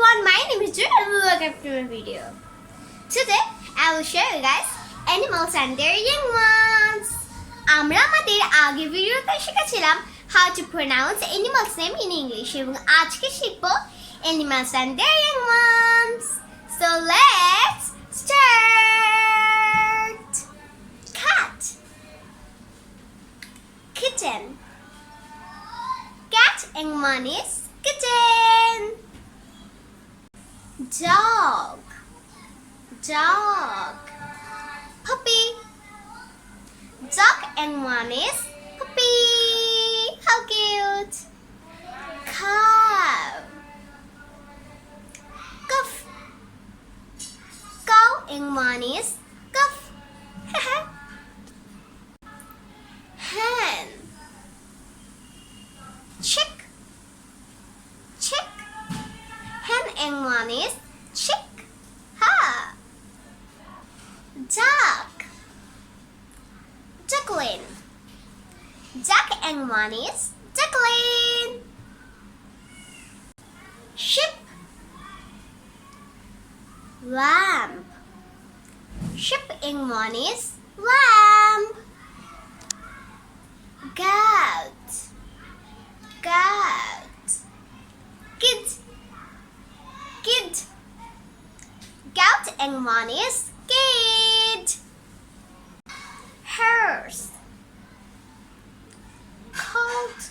everyone, my name is Joyee and welcome to my video. Today I will show you guys animals and their young ones. আমরা আমাদের আগের ভিডিওতে শিখেছিলাম how to pronounce animals name in English এবং আজকে শিখব animals and their young ones. So let's start. Cat, kitten. Cat and one is kitten. Dog, dog. Puppy, dog and one is puppy. How cute. Cow, cuff. Cow and one is cuff. Hen, chick, chick. Hen and one is chick. Ha. Duck, duckling. Duck and one is duckling. Sheep, lamb. Sheep and one is lamb. Goat, goat. Kid, kid. Goat and one is kid. Horse, colt.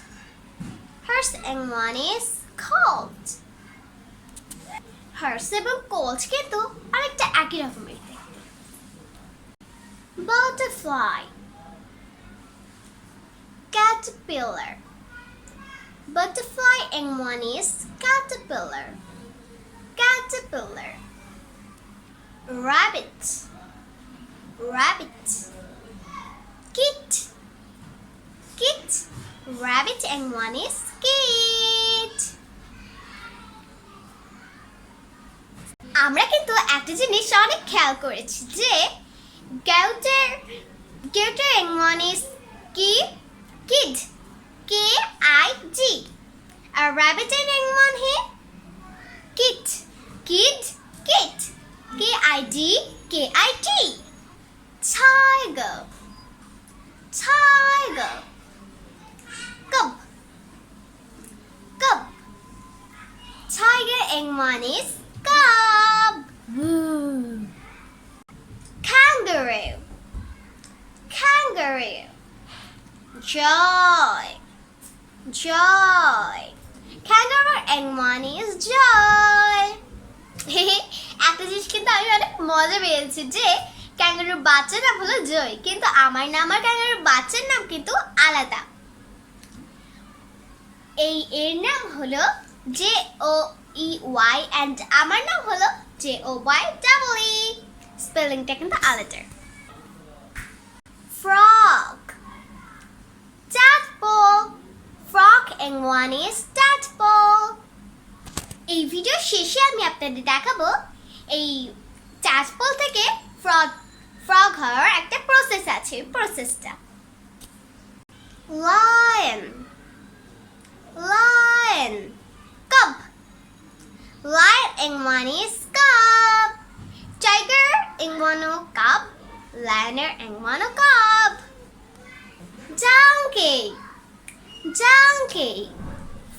Horse and one is colt. Horse এবং colt কিন্তু আরেকটা একই রকমের দেখতে. Butterfly, caterpillar. Butterfly and one is caterpillar. Caterpillar. Rabbit, rabbit. Kit, kit. Rabbit and one is kit. আমরা কিন্তু একটা জিনিস অনেক খেয়াল করেছি যে goater and one is kid, K-I-D. और rabbit and one है kit, kid, kit, K-I-D, K-I-T. Tiger, tiger. Cub, cub. Tiger and one is cub. Woo. Kangaroo, kangaroo. Joy, joy. Kangaroo and one is joy. একটা জিনিস কিন্তু আমি অনেক মজা পেয়েছি যে ক্যাঙ্গারুর বাচ্চার নাম হলো জয়, কিন্তু আমার নাম আর ক্যাঙ্গারুর বাচ্চার নাম কিন্তু আলাদা। এর নাম হলো Joyee and আমার নাম হলো Joyee. স্পেলিংটা কিন্তু আলাদা। Frog, tadpole. Frog and one is tadpole. এই ভিডিও শেষে আমি আপনাদের দেখাবো এই tadpole থেকে frog হওয়ার একটা প্রসেস আছে, প্রসেসটা। Lion, lion. Cub, lion and one is cub. Tiger and one is cub. Lion and one is cub. Donkey, donkey.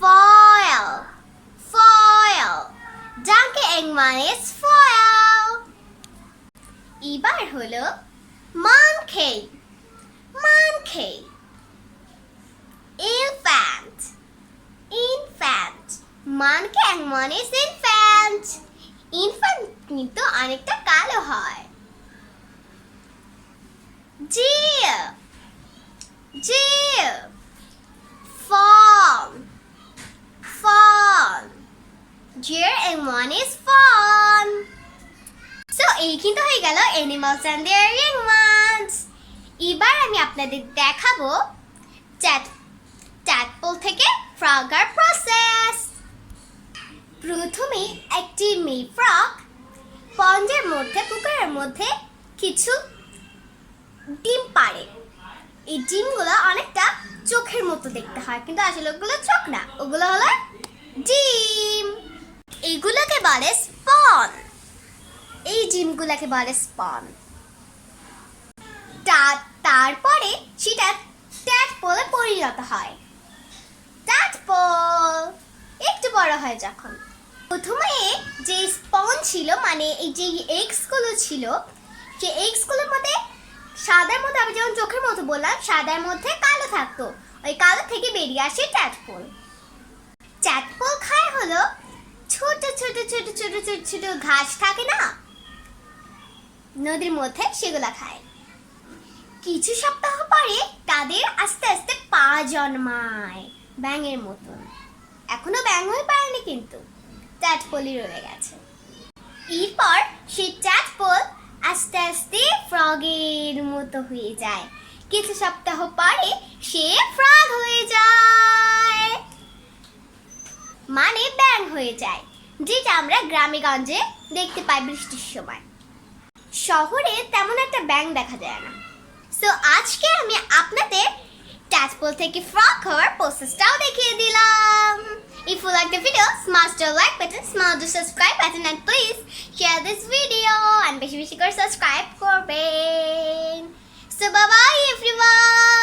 Foil, foil. Donkey and one is foil. এবার হলো monkey, monkey. Infant, infant. Monkey and one is infant. Infant কিন্তু অনেকটা কালো হয়। Deer, deer. Fawn, fawn. Deer and one is fawn. So এই কিন্তু হয়ে গেল animals and their young ones. এবার আমি আপনাদের দেখাবো tadpole থেকে frog এর প্রসেস। প্রথমে একটি মেয়ে ফ্রগ পন্ডের মধ্যে, পুকুরের মধ্যে কিছু ডিম পাড়ে। এই ডিমগুলো অনেকটা চোখের মতো দেখতে হয়, কিন্তু আসলে ওগুলো চোখ না, ওগুলো হলো ডিম। এগুলোকে বলে বলে স্পন। এই ডিমগুলোকে বলে স্পন। তারপরে সেটা ট্যাডপোলে পরিণত হয়। ট্যাডপোল একটু বড় হয় যখন, প্রথমে যে স্পন ছিল মানে এই যে এগস গুলো ছিল, সেই এগস গুলোর মধ্যে সাদার মধ্যে, আমি যেমন চোখের মতো বললাম, সাদার মধ্যে কালো থাকতো। ওই কালো থেকে বেরিয়ে আসে ট্যাডপোল। ট্যাডপোল খায় হলো ছোট ছোট ছোট ছোট ছোট ছোট ঘাস থাকে না নদীর মধ্যে, সেগুলা খায়। কিছু সপ্তাহ পরে তাদের আস্তে আস্তে পা জন্মায় ব্যাঙের মতন। এখনো ব্যাঙ হয়ে পারেনি, কিন্তু ট্যাডপোলই রয়ে গেছে। এরপর সেই ট্যাডপোল আস্তে আস্তে ফ্রগের মতো হয়ে যায়। কিছু সপ্তাহ পরে সে ফ্রগ হয়ে যায়, মানে ব্যাঙ হয়ে যায়, যেটা আমরা গ্রামে গঞ্জে দেখতে পাই বৃষ্টির সময়। শহরে তেমন একটা ব্যাঙ দেখা যায় না। সো আজকে আমি আপনাদের ট্যাডপোল থেকে ফ্রগ হওয়ার প্রসেসটাও দেখিয়ে দিলাম। If you like the video, smash the like button, smash the subscribe button, and please share this video and বেশি বেশি করে subscribe করবেন। So bye bye everyone.